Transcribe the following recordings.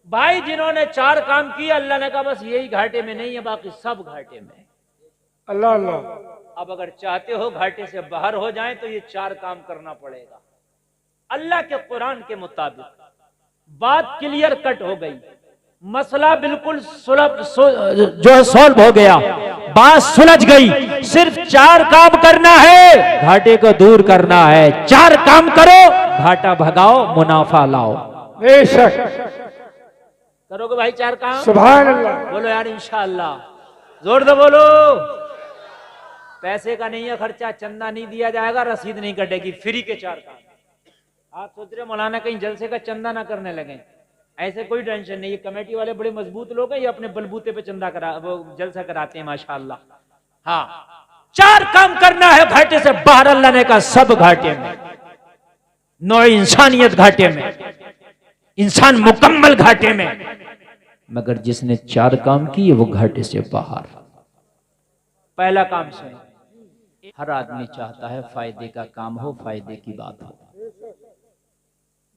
भाई जिन्होंने 4 काम किए, अल्लाह ने कहा बस यही घाटे में नहीं है, बाकी सब घाटे में। अल्लाह अल्लाह। अब अगर चाहते हो घाटे से बाहर हो जाएं तो ये 4 काम करना पड़ेगा। अल्लाह के कुरान के मुताबिक बात क्लियर कट हो गई, मसला बिल्कुल जो है सॉल्व हो गया, बात सुलझ गई। सिर्फ 4 काम करना है, घाटे को दूर करना है। 4 काम करो, घाटा भगाओ, मुनाफा लाओ। बेशक करोगे भाई 4 काम? सुभान अल्लाह। बोलो यार इंशाअल्लाह, जोर दो बोलो। पैसे का नहीं है खर्चा, चंदा नहीं दिया जाएगा, रसीद नहीं कटेगी, फ्री के 4 काम। आप सोच रहे मौलाना कहीं जलसे का चंदा ना करने लगे, ऐसे कोई टेंशन नहीं। ये कमेटी वाले बड़े मजबूत लोग हैं, ये अपने बलबूते पे चंदा करा वो जलसा कराते हैं माशाअल्लाह। हाँ, 4 काम करना है घाटे से बाहर। अल्लाह ने कहा सब घाटे में, नौ इंसानियत घाटे में, इंसान मुकम्मल घाटे में, मगर जिसने 4 काम किए वो घाटे से बाहर। पहला काम सुनो, हर आदमी चाहता है फायदे का काम हो, फायदे की बात हो,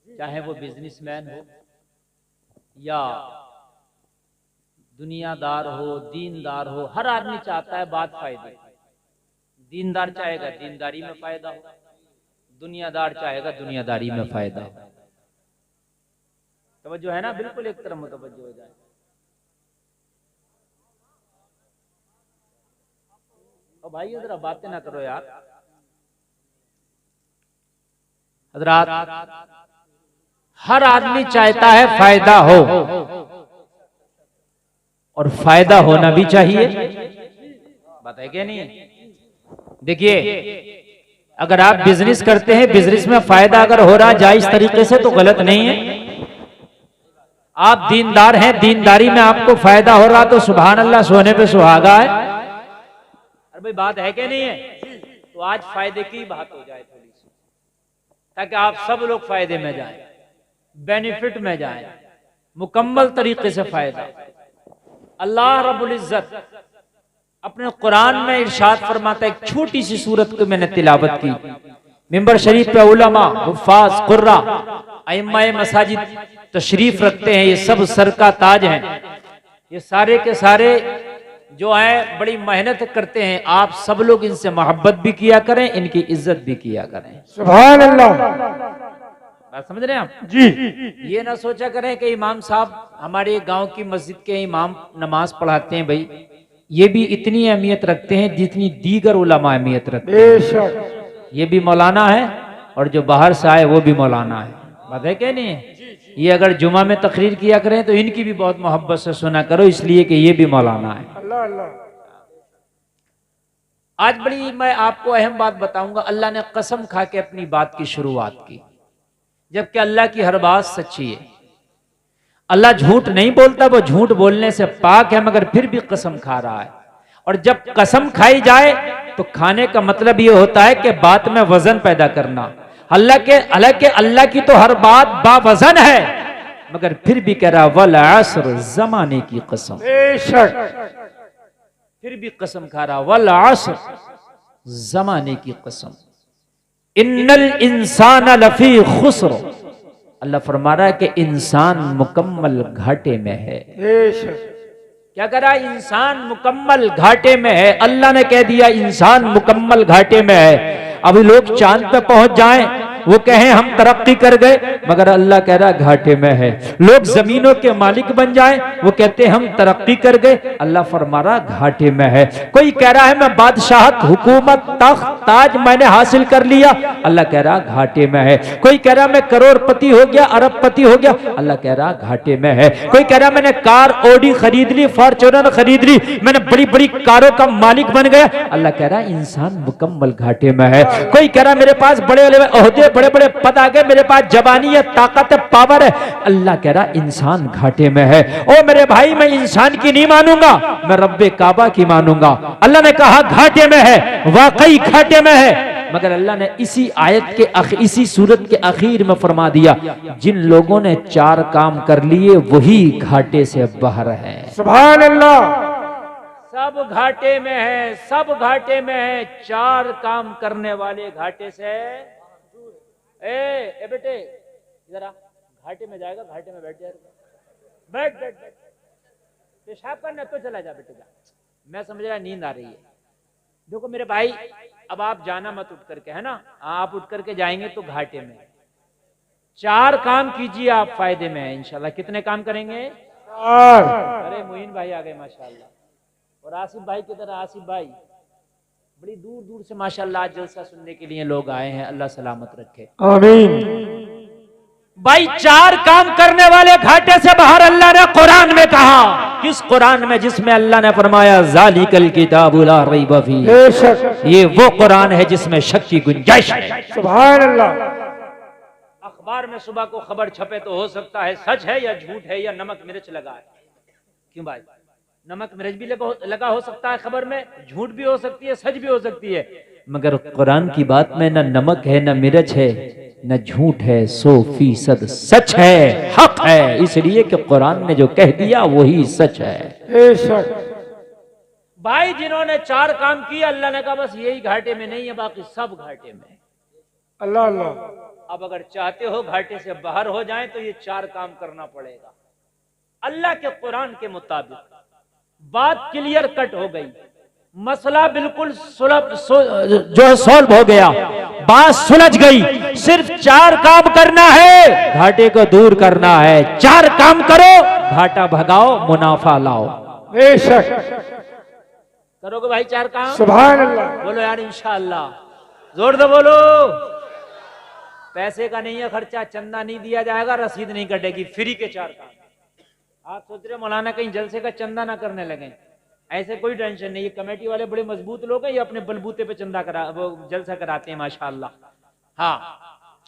चाहे वो बिजनेसमैन हो या दुनियादार हो, दीनदार हो। हर आदमी चाहता है बात फायदे। दीनदार चाहेगा दीनदारी में फायदा हो, दुनियादार चाहेगा दुनियादारी में फायदा हो। तवज्जो है ना? बिल्कुल एक तरफ मुतवज्जो हो जाए। और भाई जरा बातें ना करो यार। हजरात, हर आदमी चाहता है फायदा हो और फायदा होना भी चाहिए। बात है क्या नहीं? देखिए, अगर आप बिजनेस करते हैं, बिजनेस में फायदा अगर हो रहा जायज तरीके से तो गलत नहीं है। आप दीनदार हैं, दीनदारी में आपको फायदा हो रहा तो सुभान अल्लाह, सोने पे सुहागा है। अरे भाई बात है क्या नहीं है? तो आज फायदे की बात हो जाए थोड़ी सी, ताकि आप सब लोग फायदे में जाएं, बेनिफिट में जाएं, मुकम्मल तरीके से फायदा। अल्लाह रब्बुल इज्जत अपने कुरान में इरशाद फरमाता है, एक छोटी सी सूरत को मैंने तिलावत की, मिंबर शरीफ पे उलमा, हुफ्फाज, कुर्रा, अइम्माए मसाजिद तशरीफ रखते हैं। ये सब सर का ताज हैं। ये सारे के सारे जो है बड़ी मेहनत करते हैं। आप सब लोग इनसे मोहब्बत भी किया करें, इनकी इज्जत भी किया करें। सुभान अल्लाह। बात समझ रहे हैं आप जी। ये ना सोचा करें कि इमाम साहब हमारे गांव की मस्जिद के इमाम नमाज पढ़ाते हैं। भाई ये भी इतनी अहमियत रखते हैं जितनी दीगर उलमा अहमियत रखते हैं। बेशक ये भी मौलाना है और जो बाहर से आए वो भी मौलाना है। बात है क्या नहीं है? ये अगर जुमा में तकरीर किया करें तो इनकी भी बहुत मोहब्बत से सुना करो, इसलिए कि ये भी मौलाना है। अल्लाह अल्लाह। आज बड़ी मैं आपको अहम बात बताऊंगा। अल्लाह ने कसम खा के अपनी बात की शुरुआत की, जबकि अल्लाह की हर बात सच्ची है। अल्लाह झूठ नहीं बोलता, वो झूठ बोलने से पाक है, मगर फिर भी कसम खा रहा है। और जब कसम खाई जाए तो खाने का मतलब ये होता है कि बात में वजन पैदा करना। हालांकि अल्लाह की तो हर बात बावजन है, मगर फिर भी कह रहा वल असर, जमाने की कसम। बेशक फिर भी कसम खा रहा वल असर, जमाने की कसम। इन्नल इंसान लफी खुस्र, अल्लाह फरमा रहा है कि इंसान मुकम्मल घाटे में है। बेशक क्या करा? इंसान मुकम्मल घाटे में है। अल्लाह ने कह दिया इंसान मुकम्मल घाटे में है। अभी लोग चांद पे पहुंच जाएं, वो कहें हम तरक्की कर गए, मगर अल्लाह कह रहा घाटे में है। लोग जमीनों के मालिक बन जाएं, वो कहते हैं हम तरक्की कर गए, अल्लाह फरमा रहा घाटे में है। कोई कह रहा है मैं बादशाहत, हुकूमत, तख्त, ताज मैंने हासिल कर लिया, अल्लाह कह रहा घाटे में है। कोई कह रहा मैं करोड़पति हो गया, अरबपति हो गया, अल्लाह कह रहा घाटे में है। कोई कह रहा मैंने कार ओडी खरीद ली, फॉर्च्यूनर खरीद ली, मैंने बड़ी बड़ी कारों का मालिक बन गया, अल्लाह कह रहा इंसान मुकम्मल घाटे में है। कोई कह रहा मेरे पास बड़े बड़े ओहदे, बड़े बड़े पद आ गए, मेरे पास जवानी है, ताकत है, पावर है, अल्लाह कह रहा इंसान घाटे में है। ओ मेरे भाई, मैं इंसान की नहीं मानूंगा, मैं रब्बे काबा की मानूंगा। अल्लाह ने कहा घाटे में है, वाकई घाटे में है। मगर अल्लाह ने इसी आयत के इसी सूरत के आखिर में फरमा दिया जिन लोगों ने 4 काम कर लिए वही घाटे से बाहर है। सुभान अल्लाह। सब घाटे में है, सब घाटे में है। 4 काम करने वाले घाटे से ए बेटे जरा घाटे में जाएगा, घाटे में बैठ जाएगा। बैठ बैठ बैठ, पेशाब करना तो चला जा बेटे जा, मैं समझ रहा नींद आ रही है। देखो मेरे भाई, अब आप जाना मत उठ करके, है ना, आप उठ करके जाएंगे तो घाटे में। 4 काम कीजिए आप, फायदे में है इंशाल्लाह। कितने काम करेंगे? 4। अरे मोइन भाई आ गए माशाल्लाह, और आसिफ भाई की तरह, आसिफ भाई बड़ी दूर दूर से माशाल्लाह आज जलसा सुनने के लिए लोग आए हैं, अल्लाह सलामत रखे। आमीन। भाई 4 काम करने वाले घाटे से बाहर अल्लाह ने कुरान में कहा। किस कुरान में? जिसमें अल्लाह ने फरमाया ज़ालिकल किताबु ला रैब फीह, बेशक ये वो कुरान है जिसमें शक की गुंजाइश है। सुभान अल्लाह। अखबार में सुबह को खबर छपे तो हो सकता है सच है या झूठ है या नमक मिर्च लगा है। क्यों भाई? नमक मिर्च भी लगा हो सकता है खबर में, झूठ भी हो सकती है, सच भी हो सकती है, मगर कुरान की बात में न नमक है, न मिर्च है, न झूठ है, 100% सच है, हक है। इसलिए कि कुरान ने जो कह दिया वही सच है। बेशक भाई जिन्होंने 4 काम किए, अल्लाह ने कहा बस यही घाटे में नहीं है, बाकी सब घाटे में। अल्लाह अल्लाह। अब अगर चाहते हो घाटे से बाहर हो जाएं तो ये 4 काम करना पड़ेगा अल्लाह के कुरान के मुताबिक। बात क्लियर कट हो गई, मसला बिल्कुल जो है सॉल्व हो गया, बात सुलझ गई। सिर्फ 4 काम करना है, घाटे को दूर करना है। 4 काम करो, घाटा भगाओ, मुनाफा लाओ। बेशक करोगे भाई 4 काम? सुभान अल्लाह। बोलो यार इंशाअल्लाह, जोर दो बोलो। पैसे का नहीं है खर्चा, चंदा नहीं दिया जाएगा, रसीद नहीं कटेगी, फ्री के 4 काम। आप सोच रहे मौलाना कहीं जलसे का चंदा ना करने लगे, ऐसे कोई टेंशन नहीं। ये कमेटी वाले बड़े मजबूत लोग हैं, ये अपने बलबूते पे चंदा वो जलसा कराते हैं माशाअल्लाह। हाँ,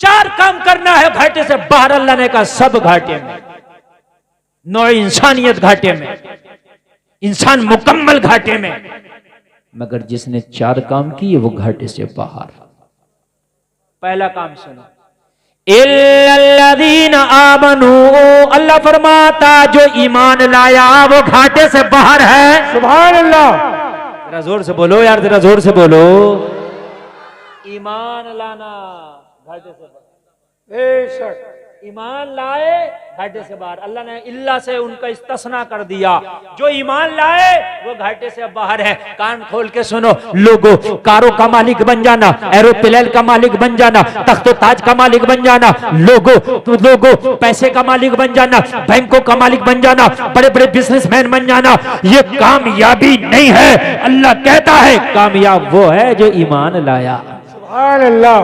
4 काम करना है घाटे से बाहर। अल्लाह ने कहा सब घाटे में, नौ इंसानियत घाटे में, इंसान मुकम्मल घाटे में, मगर जिसने 4 काम किए वो घाटे से बाहर। पहला काम सुनो, इल्लल्लज़ीना आमनू, अल्लाह फरमाता जो ईमान लाया वो घाटे से बाहर है। सुभान अल्लाह। जरा जोर से बोलो यार, जरा जोर से बोलो। ईमान लाना घाटे से बाहर। बेशक ईमान लाए घाटे से बाहर। अल्लाह ने इल्ला से उनका इस्तिस्ना कर दिया, जो ईमान लाए वो घाटे से बाहर है। कान खोल के सुनो लोगो, कारों का मालिक बन जाना, एरोप्लेन का मालिक बन जाना, तख्तो ताज का मालिक बन जाना, लोगो पैसे का मालिक बन जाना, बैंकों का मालिक बन जाना, बड़े बड़े बिजनेसमैन बन जाना, ये कामयाबी नहीं है। अल्लाह कहता है कामयाब वो है जो ईमान लाया। सुभान अल्लाह।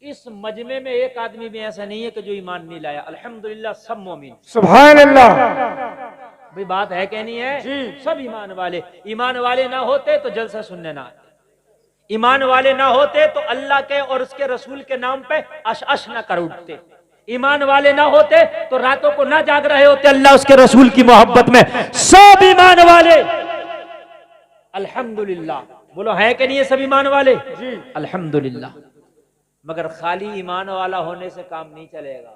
इस मजमे में एक आदमी भी ऐसा नहीं है कि जो ईमान नहीं लाया। अल्हम्दुलिल्लाह सब मोमिन। सुभान अल्लाह। भाई बात है कहनी है जी। सब ईमान वाले। ईमान वाले ना होते तो जलसा सुनने ना आते, ईमान वाले ना होते तो अल्लाह के और उसके रसूल के नाम पे अश ना कर उठते, ईमान वाले ना होते तो रातों को ना जाग रहे होते अल्लाह उसके रसूल की मोहब्बत में। सब ईमान वाले अल्हम्दुलिल्लाह। बोलो है कि नहीं है सब ईमान वाले? जी अल्हम्दुलिल्लाह। मगर खाली ईमान वाला होने से काम नहीं चलेगा।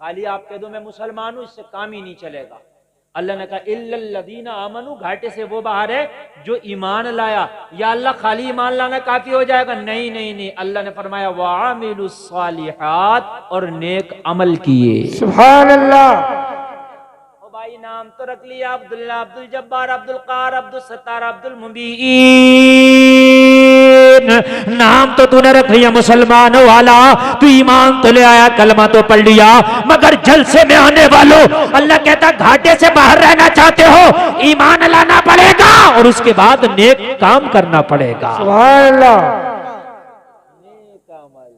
खाली आप कह दो मैं मुसलमान हूं, इससे काम ही नहीं चलेगा। अल्लाह ने कहा इल्लल्लज़ीना आमनू, घाटे से वो बाहर है जो ईमान लाया। या अल्लाह खाली ईमान लाना काफी हो जाएगा? नहीं नहीं नहीं, अल्लाह ने फरमाया वामिलुस सालिहात, और नेक अमल किए। सुभान अल्लाह। भाई नाम तो रख लिया, अब्दुल्ला, अब्दुल जब्बार, अब्दुल कार, अब्दुल सत्तार, अब्दुल मुबीन, नाम तो तूने रख लिया मुसलमान वाला, तू ईमान तो ले आया, कलमा तो पढ़ लिया, मगर जलसे में आने वालों अल्लाह कहता घाटे से बाहर रहना चाहते हो, ईमान लाना पड़ेगा और उसके बाद नेक काम करना पड़ेगा। सुभान अल्लाह। नेक अमल।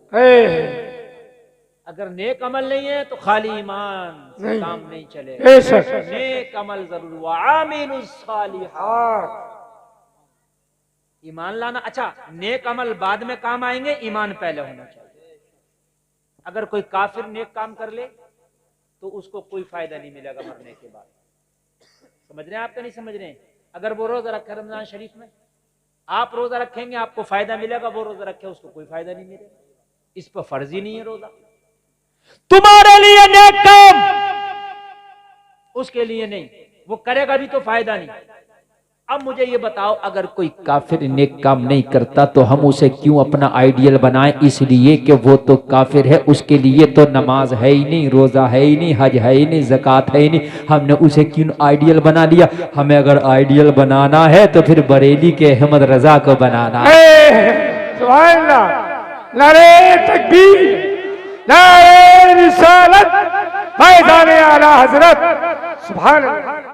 अगर नेक अमल नहीं है तो खाली ईमान से काम नहीं चलेगा। बेशक नेक अमल जरूर, वामिलुस सालिहात, ईमान लाना। अच्छा, नेक अमल बाद में काम आएंगे, ईमान पहले होना चाहिए। अगर कोई काफिर नेक काम कर ले तो उसको कोई फायदा नहीं मिलेगा मरने के बाद। समझ रहे हैं आपका? नहीं समझ रहे हैं? अगर वो रोजा रखे रमजान शरीफ में, आप रोजा रखेंगे आपको फायदा मिलेगा, वो रोजा रखे उसको कोई फायदा नहीं मिलेगा। इस पर फर्ज ही नहीं है रोजा। तुम्हारे लिए नेक काम, उसके लिए नहीं, वो करेगा भी तो फायदा नहीं। अब मुझे ये बताओ, अगर कोई काफिर नेक काम नहीं करता तो हम उसे क्यों अपना आइडियल बनाएं? इसलिए कि वो तो काफिर है, उसके लिए तो नमाज है ही नहीं, रोजा है ही नहीं, हज है ही नहीं, ज़कात है ही नहीं, हमने उसे क्यों आइडियल बना लिया? हमें अगर आइडियल बनाना है तो फिर बरेली के अहमद रजा को बनाना है। सुभान अल्लाह, नारे तकबीर, नारे रिसालत, मैदान आला हजरत, सुभान अल्लाह।